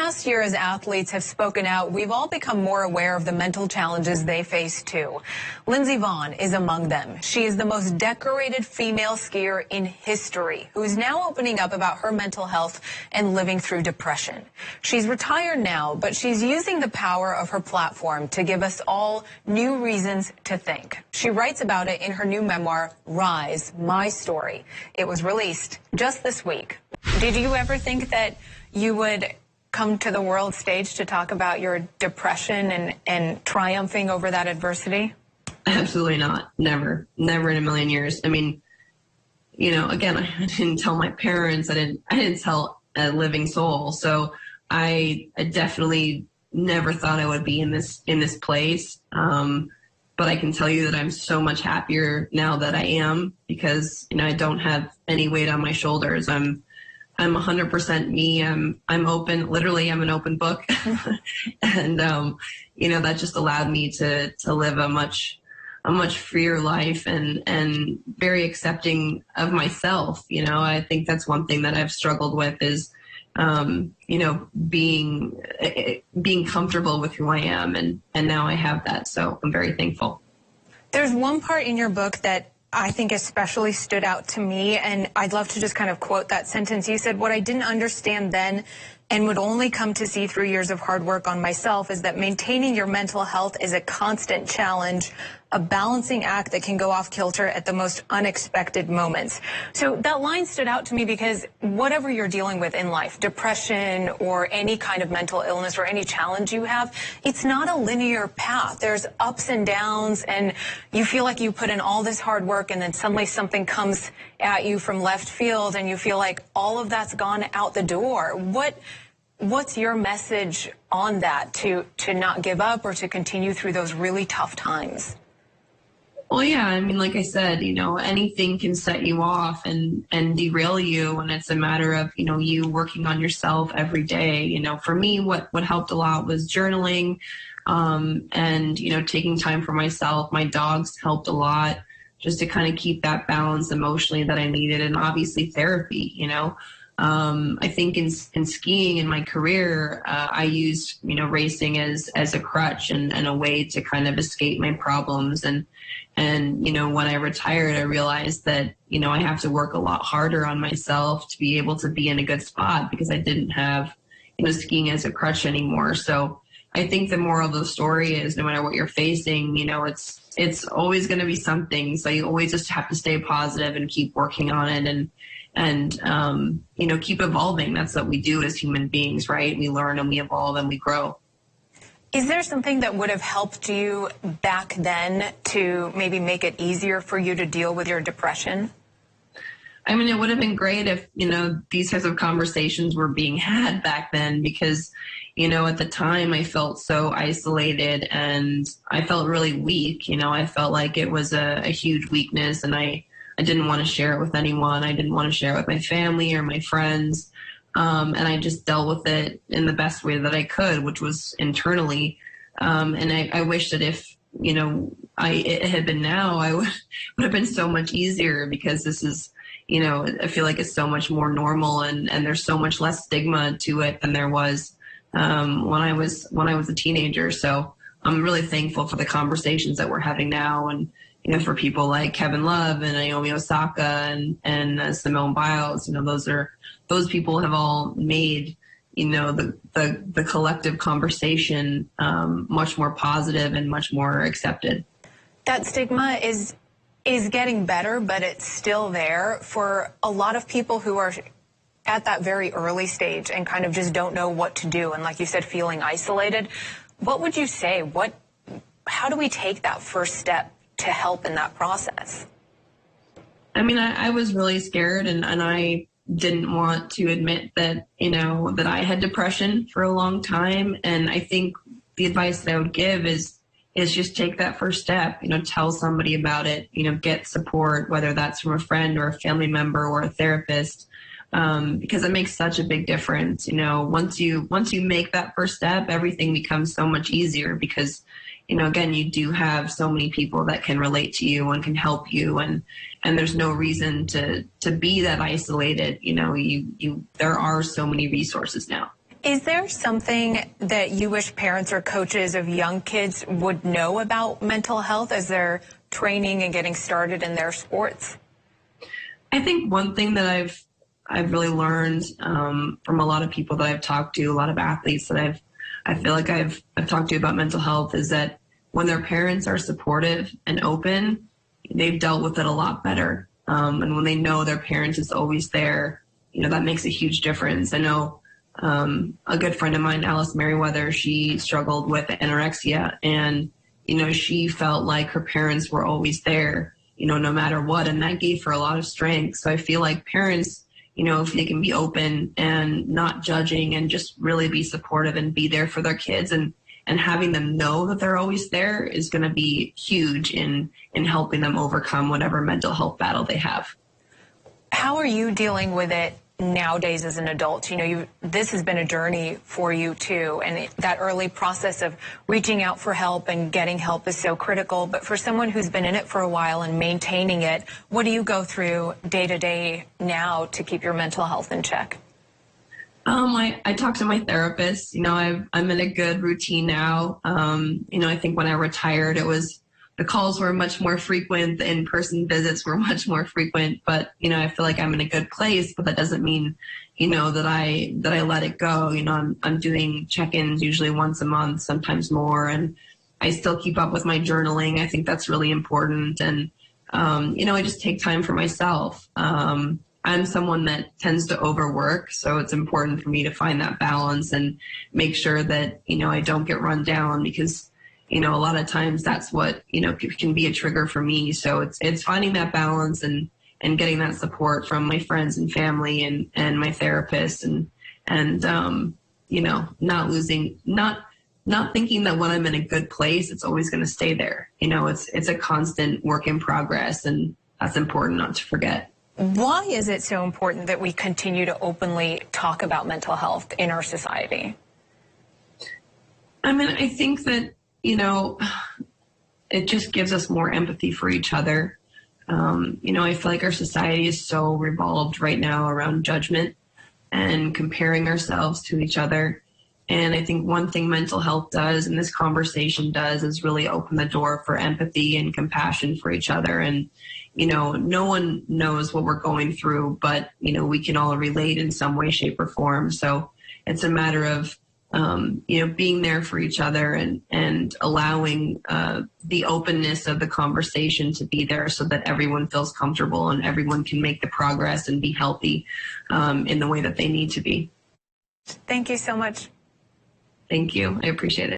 past year, as athletes have spoken out, we've all become more aware of the mental challenges they face too. Lindsey Vonn is among them. She is the most decorated female skier in history, who is now opening up about her mental health and living through depression. She's retired now, but she's using the power of her platform to give us all new reasons to think. She writes about it in her new memoir, Rise, My Story. It was released just this week. Did you ever think that you would come to the world stage to talk about your depression and triumphing over that adversity? Absolutely not. Never. Never in a million years. I mean, you know, again, I didn't tell my parents. I didn't tell a living soul. So I definitely never thought I would be in this place. But I can tell you that I'm so much happier now that I am, because, you know, I don't have any weight on my shoulders. I'm 100% me. I'm open. Literally, I'm an open book. And, you know, that just allowed me to live a much freer life and very accepting of myself. You know, I think that's one thing that I've struggled with is, you know, being comfortable with who I am. And now I have that. So I'm very thankful. There's one part in your book that I think especially stood out to me, and I'd love to just kind of quote that sentence. You said, "What I didn't understand then and would only come to see through years of hard work on myself is that maintaining your mental health is a constant challenge, a balancing act that can go off kilter at the most unexpected moments." So that line stood out to me because whatever you're dealing with in life, depression or any kind of mental illness or any challenge you have, it's not a linear path. There's ups and downs, and you feel like you put in all this hard work and then suddenly something comes at you from left field and you feel like all of that's gone out the door. What's your message on that to not give up or to continue through those really tough times? Well, yeah, I mean, like I said, you know, anything can set you off and derail you. And it's a matter of, you know, you working on yourself every day. You know, for me, what helped a lot was journaling, and, you know, taking time for myself. My dogs helped a lot just to kind of keep that balance emotionally that I needed. And obviously therapy, you know. I think in skiing in my career, I used, you know, racing as a crutch and a way to kind of escape my problems. And, you know, when I retired, I realized that, you know, I have to work a lot harder on myself to be able to be in a good spot because I didn't have, you know, skiing as a crutch anymore. So I think the moral of the story is no matter what you're facing, you know, it's always going to be something. So you always just have to stay positive and keep working on it and you know, keep evolving. That's what we do as human beings, right? We learn and we evolve and we grow. Is there something that would have helped you back then to maybe make it easier for you to deal with your depression? I mean, it would have been great if, you know, these types of conversations were being had back then because, you know, at the time I felt so isolated and I felt really weak. You know, I felt like it was a huge weakness and I didn't want to share it with anyone. I didn't want to share it with my family or my friends. And I just dealt with it in the best way that I could, which was internally. And I wish that if, you know, it had been now, I would have been so much easier because this is, you know, I feel like it's so much more normal and there's so much less stigma to it than there was when I was a teenager. So I'm really thankful for the conversations that we're having now. And, you know, for people like Kevin Love and Naomi Osaka and Simone Biles, you know, those people have all made, you know, the collective conversation much more positive and much more accepted. That stigma is getting better, but it's still there for a lot of people who are at that very early stage and kind of just don't know what to do. And like you said, feeling isolated. What would you say? How do we take that first step to help in that process? I mean, I was really scared and I didn't want to admit that, you know, that I had depression for a long time. And I think the advice that I would give is just take that first step, you know, tell somebody about it, you know, get support, whether that's from a friend or a family member or a therapist, because it makes such a big difference. You know, once you make that first step, everything becomes so much easier because, you know, again, you do have so many people that can relate to you and can help you, and there's no reason to be that isolated. You know, there are so many resources now. Is there something that you wish parents or coaches of young kids would know about mental health as they're training and getting started in their sports? I think one thing that I've really learned from a lot of people that I've talked to, a lot of athletes that I feel like I've talked to about mental health, is that when their parents are supportive and open, they've dealt with it a lot better. And when they know their parent is always there, that makes a huge difference. I know a good friend of mine, Alice Merriweather, she struggled with anorexia, and she felt like her parents were always there, no matter what, and that gave her a lot of strength. So I feel like parents, if they can be open and not judging and just really be supportive and be there for their kids, and having them know that they're always there is going to be huge in helping them overcome whatever mental health battle they have. How are you dealing with it nowadays as an adult? This has been a journey for you too, and that early process of reaching out for help and getting help is so critical. But for someone who's been in it for a while and maintaining it, what do you go through day to day now to keep your mental health in check? I talk to my therapist. I'm in a good routine now. I think when I retired, the calls were much more frequent, the in-person visits were much more frequent, but, I feel like I'm in a good place, but that doesn't mean, that I let it go. I'm doing check-ins usually once a month, sometimes more, and I still keep up with my journaling. I think that's really important. And, I just take time for myself. I'm someone that tends to overwork, so it's important for me to find that balance and make sure that, I don't get run down, because a lot of times that's what, can be a trigger for me. So it's finding that balance and getting that support from my friends and family and my therapist, and not thinking that when I'm in a good place, it's always going to stay there. It's a constant work in progress, and that's important not to forget. Why is it so important that we continue to openly talk about mental health in our society? I think that, it just gives us more empathy for each other. I feel like our society is so revolved right now around judgment and comparing ourselves to each other. And I think one thing mental health does, and this conversation does, is really open the door for empathy and compassion for each other. And, no one knows what we're going through, but, we can all relate in some way, shape, or form. So it's a matter of, being there for each other and allowing the openness of the conversation to be there so that everyone feels comfortable and everyone can make the progress and be healthy in the way that they need to be. Thank you so much. Thank you. I appreciate it.